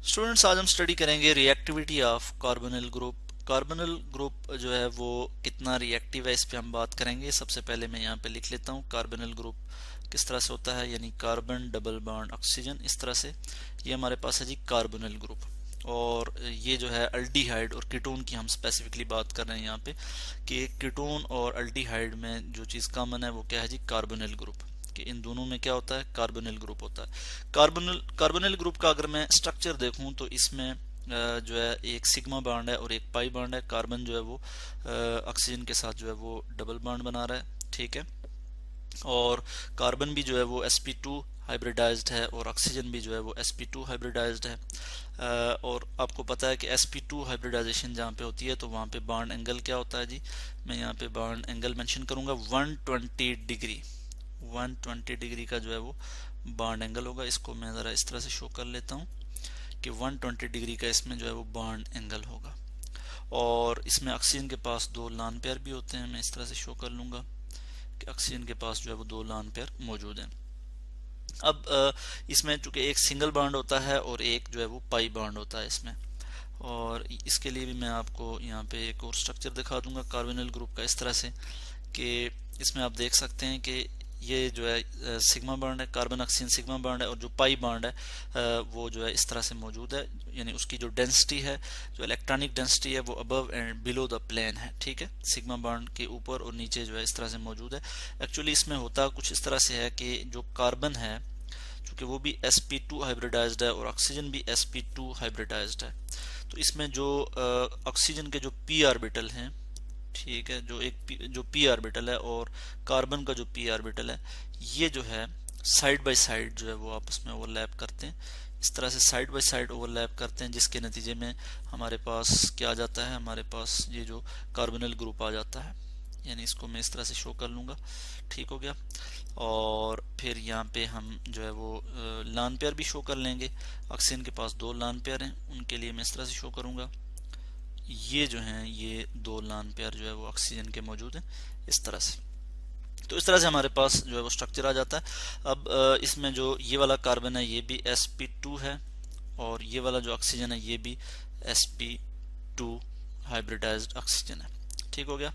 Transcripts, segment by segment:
Students, आज हम study करेंगे reactivity of carbonyl group. Carbonyl group जो है वो कितना रिएक्टिव है, इस पे हम बात करेंगे। सबसे पहले मैं यहाँ पे लिख लेता हूँ कार्बोनिल ग्रुप किस तरह से होता है, यानी कार्बन डबल बॉन्ड ऑक्सीजन, इस तरह से। ये हमारे पास है जी कार्बोनिल ग्रुप। और ये जो है अल्डिहाइड और कीटोन की हम स्पेसिफिकली बात कर रहे हैं यहाँ पे, कि कीटोन और अल्डिहाइड में जो चीज़ कॉमन है वो क्या है जी, कार्बोनिल ग्रुप। कि इन दोनों में क्या होता है, कार्बोनिल ग्रुप होता है। कार्बोनिल ग्रुप का अगर मैं स्ट्रक्चर देखूं तो इसमें जो है एक सिग्मा बॉन्ड है और एक पाई बॉन्ड है। कार्बन जो है वो ऑक्सीजन के साथ जो है वो डबल बॉन्ड बना रहा है, ठीक है। और कार्बन भी जो है वो sp2 हाइब्रिडाइज्ड है और ऑक्सीजन भी जो है वो sp2 हाइब्रिडाइज्ड है। और आपको पता है कि sp2 हाइब्रिडाइजेशन जहाँ पे होती है तो वहाँ पे बॉन्ड एंगल क्या होता है जी, मैं यहाँ पे बॉन्ड एंगल मेंशन करूंगा 120 डिग्री। 120 डिग्री का जो है वो बॉन्ड एंगल होगा। इसको मैं ज़रा इस तरह से शो कर लेता हूँ कि 120 डिग्री का इसमें जो है वो बॉन्ड एंगल होगा। और इसमें ऑक्सीजन के पास दो लॉन पेयर भी होते हैं। मैं इस तरह से शो कर लूँगा कि ऑक्सीजन के पास जो है वो दो लॉन पेयर मौजूद हैं। अब इसमें चूंकि एक सिंगल बॉन्ड होता है और एक जो है वो पाई बॉन्ड होता है इसमें। और इसके लिए भी मैं आपको यहाँ पे एक और स्ट्रक्चर दिखा दूंगा कार्बोनिल ग्रुप का, इस तरह से कि इसमें आप देख सकते हैं कि ये जो है सिग्मा बॉन्ड है, कार्बन ऑक्सीजन सिग्मा बॉन्ड है, और जो पाई बॉन्ड है वो जो है इस तरह से मौजूद है। यानी उसकी जो डेंसिटी है, जो इलेक्ट्रॉनिक डेंसिटी है, वो above and below the plane है, ठीक है। सिग्मा बॉन्ड के ऊपर और नीचे जो है इस तरह से मौजूद है। एक्चुअली इसमें होता कुछ इस तरह से है कि जो कार्बन है, क्योंकि वो भी sp2 हाइब्रिडाइज्ड है और ऑक्सीजन भी sp2 हाइब्रिडाइज्ड है, तो इसमें जो ऑक्सीजन के जो p ऑर्बिटल हैं, ठीक है, जो p ऑर्बिटल है और कार्बन का जो p ऑर्बिटल है, ये जो है साइड बाय साइड जो है वो आपस में ओवरलैप करते हैं। इस तरह से साइड बाय साइड ओवरलैप करते हैं, जिसके नतीजे में हमारे पास क्या आ जाता है, हमारे पास ये जो कार्बोनिल ग्रुप आ जाता है। यानी इसको मैं इस तरह से शो कर लूँगा, ठीक हो गया। और फिर यहाँ पे हम जो है वो लॉन पेयर भी शो कर लेंगे। ऑक्सीजन के पास दो लॉन पेयर हैं, उनके लिए मैं इस तरह से शो करूँगा। ये जो हैं ये दो लॉन पेयर जो है वो ऑक्सीजन के मौजूद हैं, इस तरह से। तो इस तरह से हमारे पास जो है वो स्ट्रक्चर आ जाता है। अब इसमें जो ये वाला कार्बन है ये भी sp2 है, और ये वाला जो ऑक्सीजन है ये भी sp2 हाइब्रिडाइज्ड ऑक्सीजन है, ठीक हो गया।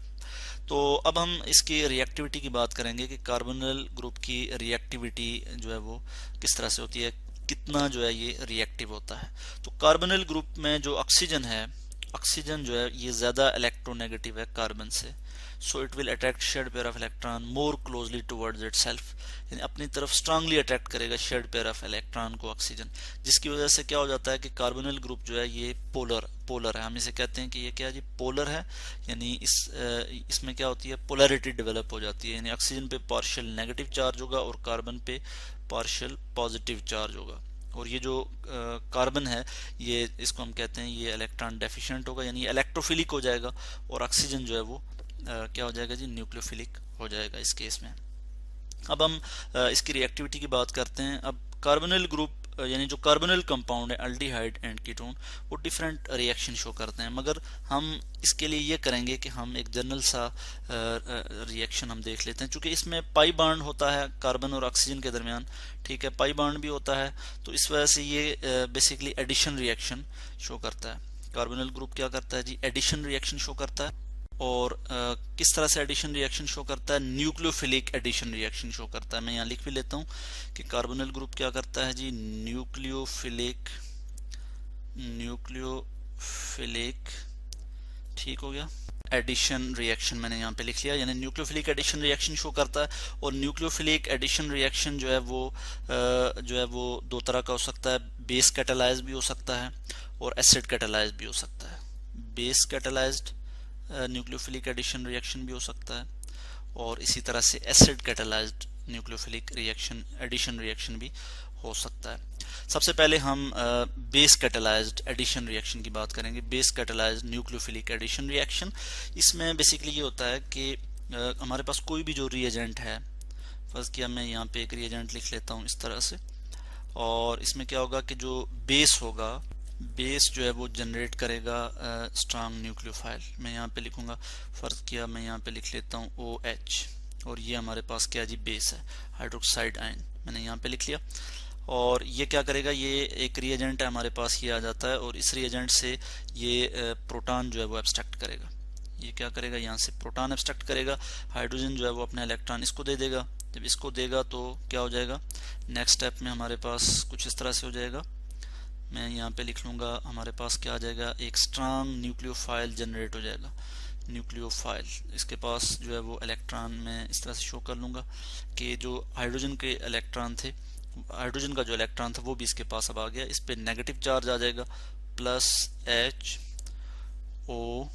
तो अब हम इसकी रिएक्टिविटी की बात करेंगे कि कार्बोनिल ग्रुप की रिएक्टिविटी जो है वो किस तरह से होती है, कितना जो है ये रिएक्टिव होता है। तो कार्बोनिल ग्रुप में जो ऑक्सीजन है, ऑक्सीजन जो है ये ज्यादा इलेक्ट्रोनेगेटिव है कार्बन से। So it will attract shared pair of electron more closely towards itself, यानी अपनी तरफ स्ट्रांगली अट्रैक्ट करेगा शेयर्ड पेयर ऑफ इलेक्ट्रॉन को ऑक्सीजन, जिसकी वजह से क्या हो जाता है कि कार्बोनिल ग्रुप जो है ये पोलर है। हम इसे कहते हैं कि ये क्या है जी, पोलर है। यानी इसमें क्या होती है, पोलैरिटी डेवलप हो जाती है, यानी ऑक्सीजन पे पार्शियल नेगेटिव चार्ज होगा और कार्बन पे पार्शियल पॉजिटिव चार्ज होगा। और ये जो कार्बन है ये, इसको हम कहते हैं ये इलेक्ट्रॉन डेफिशिएंट होगा, यानी इलेक्ट्रोफिलिक हो जाएगा। और ऑक्सीजन जो है वो क्या हो जाएगा जी, न्यूक्लियोफिलिक हो जाएगा इस केस में। अब हम इसकी रिएक्टिविटी की बात करते हैं। अब कार्बोनिल ग्रुप यानी जो कार्बोनिल कंपाउंड है अल्डिहाइड एंड कीटोन, वो डिफरेंट रिएक्शन शो करते हैं, मगर हम इसके लिए ये करेंगे कि हम एक जनरल सा रिएक्शन हम देख लेते हैं। चूंकि इसमें पाई बॉन्ड होता है कार्बन और ऑक्सीजन के दरमियान, ठीक है, पाई बॉन्ड भी होता है, तो इस वजह से ये बेसिकली एडिशन रिएक्शन शो करता है। कार्बोनिल ग्रुप क्या करता है जी, एडिशन रिएक्शन शो करता है। और किस तरह से एडिशन रिएक्शन शो करता है, न्यूक्लियोफिलिक एडिशन रिएक्शन शो करता है। मैं यहाँ लिख भी लेता हूँ कि कार्बोनिल ग्रुप क्या करता है जी, न्यूक्लियोफिलिक, ठीक हो गया, एडिशन रिएक्शन मैंने यहाँ पे लिख लिया, यानी न्यूक्लियोफिलिक एडिशन रिएक्शन शो करता है। और न्यूक्लियोफिलिक एडिशन रिएक्शन जो है वो दो तरह का हो सकता है, बेस कैटालाइज भी हो सकता है और एसिड कैटालाइज भी हो सकता है। Base catalysed nucleophilic addition reaction भी हो सकता है, और इसी तरह से acid catalysed nucleophilic reaction addition reaction भी हो सकता है। सबसे पहले हम बेस कैटालाइज्ड एडिशन रिएक्शन की बात करेंगे। Base catalysed nucleophilic addition reaction, इसमें बेसिकली ये होता है कि हमारे पास कोई भी जो रिएजेंट है, फर्ज किया मैं यहाँ पे एक रिएजेंट लिख लेता हूँ इस तरह से, और इसमें क्या होगा कि जो बेस होगा, बेस जो है वो जनरेट करेगा स्ट्रांग न्यूक्लियोफाइल। मैं यहाँ पे लिखूंगा, फर्ज किया मैं यहाँ पे लिख लेता हूँ OH, और ये हमारे पास क्या जी, बेस है, हाइड्रोक्साइड आयन, मैंने यहाँ पे लिख लिया। और ये क्या करेगा, ये एक रिएजेंट है हमारे पास, ये आ जाता है और इस रिएजेंट से ये प्रोटॉन जो है वो एब्स्ट्रैक्ट करेगा। ये क्या करेगा, यहाँ से प्रोटॉन एब्स्ट्रैक्ट करेगा, हाइड्रोजन जो है वो अपना इलेक्ट्रॉन इसको दे देगा। जब इसको देगा तो क्या हो जाएगा, नेक्स्ट स्टेप में हमारे पास कुछ इस तरह से हो जाएगा। मैं यहाँ पे लिख लूँगा, हमारे पास क्या आ जाएगा, एक स्ट्रांग न्यूक्लियोफाइल जनरेट हो जाएगा। न्यूक्लियोफाइल, इसके पास जो है वो इलेक्ट्रॉन में इस तरह से शो कर लूँगा कि जो हाइड्रोजन के इलेक्ट्रॉन थे, हाइड्रोजन का जो इलेक्ट्रॉन था वो भी इसके पास अब आ गया। इस पे नेगेटिव चार्ज आ जाएगा, प्लस H O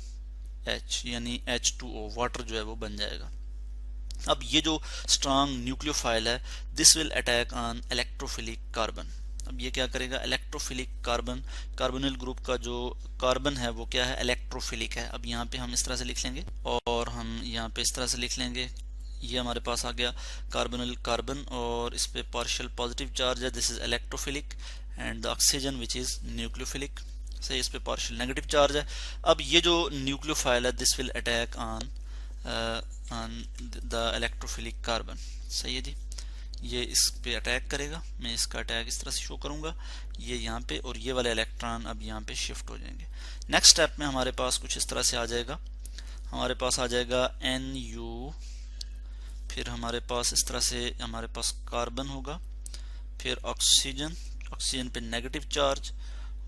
H, यानी H2O, वाटर जो है वो बन जाएगा। अब ये जो स्ट्रांग न्यूक्लियोफाइल है, this will attack on electrophilic carbon. अब ये क्या करेगा, इलेक्ट्रोफिलिक कार्बन, कार्बोनिल ग्रुप का जो कार्बन है वो क्या है, इलेक्ट्रोफिलिक है। अब यहाँ पे हम इस तरह से लिख लेंगे और हम यहाँ पे इस तरह से लिख लेंगे, ये हमारे पास आ गया कार्बोनिल कार्बन और इस पे पार्शियल पॉजिटिव चार्ज है, this is electrophilic, and the oxygen which is nucleophilic, सही, इस पे पार्शियल नेगेटिव चार्ज है। अब ये जो न्यूक्लियोफाइल है, this will attack on the electrophilic carbon, सही है जी। ये इस पे अटैक करेगा, मैं इसका अटैक इस तरह से शो करूंगा, ये यहाँ पे, और ये वाले इलेक्ट्रॉन अब यहाँ पे शिफ्ट हो जाएंगे। नेक्स्ट स्टेप में हमारे पास कुछ इस तरह से आ जाएगा, हमारे पास आ जाएगा Nu, फिर हमारे पास इस तरह से हमारे पास कार्बन होगा, फिर ऑक्सीजन, ऑक्सीजन पे नेगेटिव चार्ज,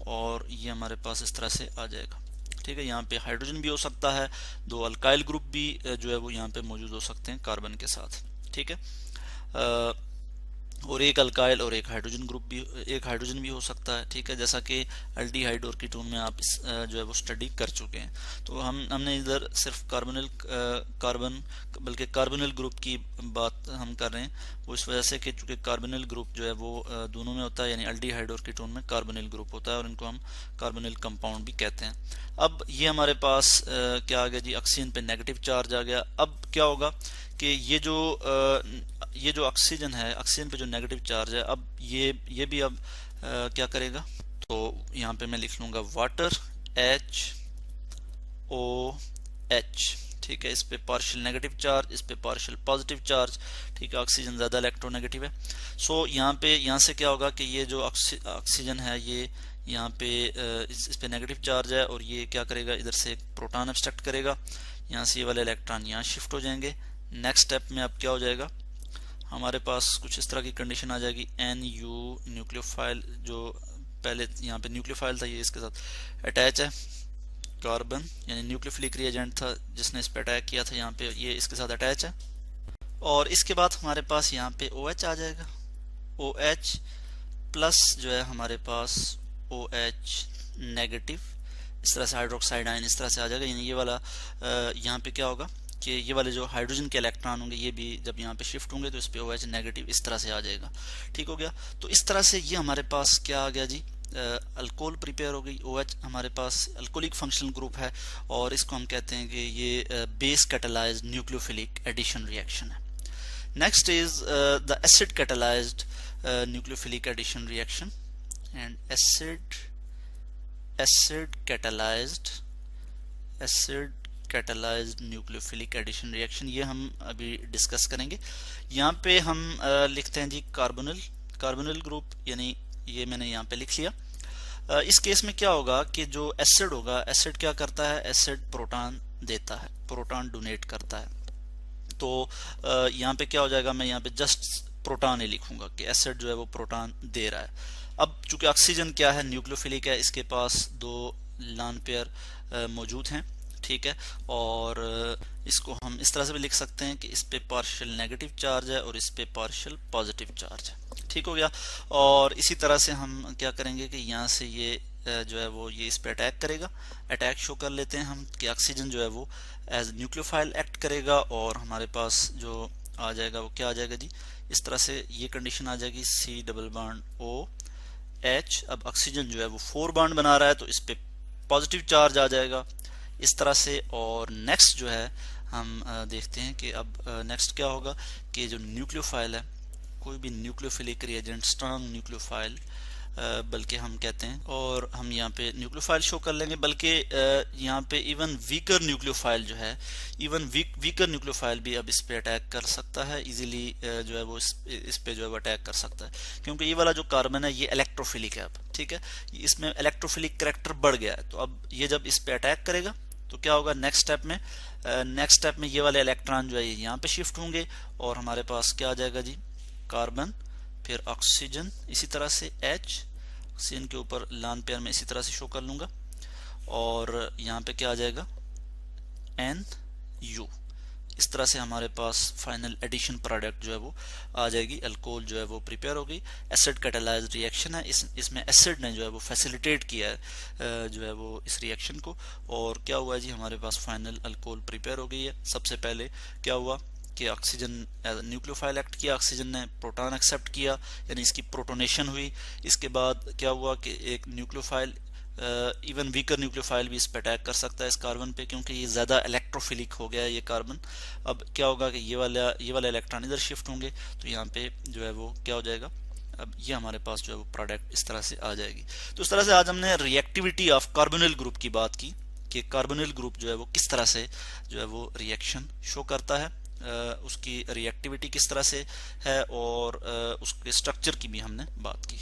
और ये हमारे पास इस तरह से आ जाएगा। ठीक है, यहाँ पे हाइड्रोजन भी हो सकता है, दो अल्काइल ग्रुप भी जो है वो यहाँ पे मौजूद हो सकते हैं कार्बन के साथ। ठीक है, और एक अल्काइल और एक हाइड्रोजन ग्रुप भी, एक हाइड्रोजन भी हो सकता है। ठीक है, जैसा कि एल्डिहाइड और कीटोन में आप इस जो है वो स्टडी कर चुके हैं। तो हमने इधर सिर्फ कार्बोनिल कार्बन, बल्कि कार्बोनिल ग्रुप की बात हम कर रहे हैं, वो इस वजह से कि चूंकि कार्बोनिल ग्रुप जो है वो दोनों में होता है, यानी एल्डिहाइड और कीटोन में कार्बोनिल ग्रुप होता है और इनको हम कार्बोनिल कंपाउंड भी कहते हैं। अब ये हमारे पास क्या आ गया जी, ऑक्सीजन पे नेगेटिव चार्ज आ गया। अब क्या होगा कि ये जो ऑक्सीजन है, ऑक्सीजन पे जो नेगेटिव चार्ज है, अब ये भी अब क्या करेगा, तो यहाँ पे मैं लिख लूंगा वाटर HOH। ठीक है, इस पे पार्शियल नेगेटिव चार्ज, इस पे पार्शियल पॉजिटिव चार्ज। ठीक है, ऑक्सीजन ज्यादा इलेक्ट्रोनेगेटिव है। सो यहाँ से क्या होगा कि ये जो ऑक्सीजन है, ये यहाँ पे इस पे नेगेटिव चार्ज है और ये क्या करेगा, इधर से एक प्रोटॉन एब्स्ट्रैक्ट करेगा, यहाँ से ये वाले इलेक्ट्रॉन यहाँ शिफ्ट हो जाएंगे। नेक्स्ट स्टेप में अब क्या हो जाएगा, हमारे पास कुछ इस तरह की कंडीशन आ जाएगी, Nu न्यूक्लियोफाइल, जो पहले यहाँ पे न्यूक्लियोफाइल था, ये इसके साथ अटैच है, कार्बन यानी न्यूक्लियोफिलिक रिएजेंट था जिसने इस पे अटैक किया था, यहाँ पे ये इसके साथ अटैच है। और इसके बाद हमारे पास यहाँ पे OH आ जाएगा, OH प्लस जो है हमारे पास OH नेगेटिव, इस तरह से हाइड्रोक्साइड आयन इस तरह से आ जाएगा। यानी ये वाला यहाँ पे क्या होगा कि ये वाले जो हाइड्रोजन के इलेक्ट्रॉन होंगे, ये भी जब यहाँ पे शिफ्ट होंगे तो इस पे OH नेगेटिव इस तरह से आ जाएगा। ठीक हो गया, तो इस तरह से ये हमारे पास क्या आ गया जी, अल्कोहल प्रिपेयर हो गई। OH हमारे पास अल्कोहलिक फंक्शनल ग्रुप है और इसको हम कहते हैं कि ये base catalysed nucleophilic addition reaction है। Next is the acid catalysed nucleophilic addition reaction, and acid catalysed nucleophilic addition reaction, ये हम अभी डिस्कस करेंगे। यहाँ पे हम लिखते हैं जी कार्बोनिल ग्रुप, यानी ये मैंने यहाँ पे लिख लिया। इस केस में क्या होगा कि जो एसिड होगा, एसिड क्या करता है, एसिड प्रोटॉन देता है, प्रोटॉन डोनेट करता है। तो यहाँ पे क्या हो जाएगा, मैं यहाँ पे जस्ट प्रोटॉन ही लिखूंगा कि एसिड जो है वो प्रोटॉन दे रहा है। अब चूंकि ऑक्सीजन क्या है, न्यूक्लियोफिलिक है, इसके पास दो लॉन पेयर मौजूद हैं। ठीक है, और इसको हम इस तरह से भी लिख सकते हैं कि इस पे पार्शियल नेगेटिव चार्ज है और इस पे पार्शियल पॉजिटिव चार्ज है। ठीक हो गया, और इसी तरह से हम क्या करेंगे कि यहाँ से ये जो है वो ये इस पे अटैक करेगा। अटैक शो कर लेते हैं हम कि ऑक्सीजन जो है वो एज न्यूक्लियोफाइल एक्ट करेगा और हमारे पास जो आ जाएगा वो क्या आ जाएगा जी, इस तरह से ये कंडीशन आ जाएगी, C डबल बॉन्ड OH। अब ऑक्सीजन जो है वो 4 बॉन्ड बना रहा है तो इस पे पॉजिटिव चार्ज आ जाएगा इस तरह से। और नेक्स्ट जो है हम देखते हैं कि अब नेक्स्ट क्या होगा कि जो न्यूक्लियोफाइल है, कोई भी न्यूक्लियोफिलिक रिएजेंट, स्ट्रांग न्यूक्लियोफाइल बल्कि हम कहते हैं, और हम यहाँ पे न्यूक्लियोफाइल शो कर लेंगे। बल्कि यहाँ पे इवन वीकर न्यूक्लियोफाइल जो है, इवन वीकर न्यूक्लियोफाइल भी अब इस पे अटैक कर सकता है इजीली, जो है वो इस पे जो है वो अटैक कर सकता है, क्योंकि ये वाला जो कार्बन है ये इलेक्ट्रोफिलिक है अब, ठीक है, इसमें इलेक्ट्रोफिलिक कैरेक्टर बढ़ गया है। तो अब ये जब इस पे अटैक करेगा तो क्या होगा नेक्स्ट स्टेप में ये वाले इलेक्ट्रॉन जो है ये यहाँ पे शिफ्ट होंगे, और हमारे पास क्या आ जाएगा जी, कार्बन, फिर ऑक्सीजन, इसी तरह से H, ऑक्सीजन के ऊपर लान पेयर में इसी तरह से शो कर लूंगा, और यहाँ पे क्या आ जाएगा, NU। इस तरह से हमारे पास फाइनल एडिशन प्रोडक्ट जो है वो आ जाएगी, अल्कोहल जो है वो प्रिपेयर हो गई। एसिड कैटालाइज्ड रिएक्शन है, इसमें एसिड ने जो है वो फैसिलिटेट किया है जो है वो इस रिएक्शन को, और क्या हुआ है जी, हमारे पास फाइनल अल्कोहल प्रिपेयर हो गई है। सबसे पहले क्या हुआ कि ऑक्सीजन न्यूक्लियोफाइल एक्ट किया, ऑक्सीजन ने प्रोटॉन एक्सेप्ट किया, यानी इसकी प्रोटोनेशन हुई। इसके बाद क्या हुआ कि एक न्यूक्लियोफाइल, इवन वीकर न्यूक्लियोफाइल भी इस पे अटैक कर सकता है इस कार्बन पे, क्योंकि ये ज़्यादा इलेक्ट्रोफिलिक हो गया है ये कार्बन। अब क्या होगा कि ये वाला इलेक्ट्रॉन इधर शिफ्ट होंगे, तो यहाँ पे जो है वो क्या हो जाएगा, अब ये हमारे पास जो है वो प्रोडक्ट इस तरह से आ जाएगी। तो इस तरह से आज हमने रिएक्टिविटी ऑफ कार्बोनिल ग्रुप की बात की कि कार्बोनिल ग्रुप जो है वो किस तरह से जो है वो रिएक्शन शो करता है, उसकी रिएक्टिविटी किस तरह से है, और उसके स्ट्रक्चर की भी हमने बात की।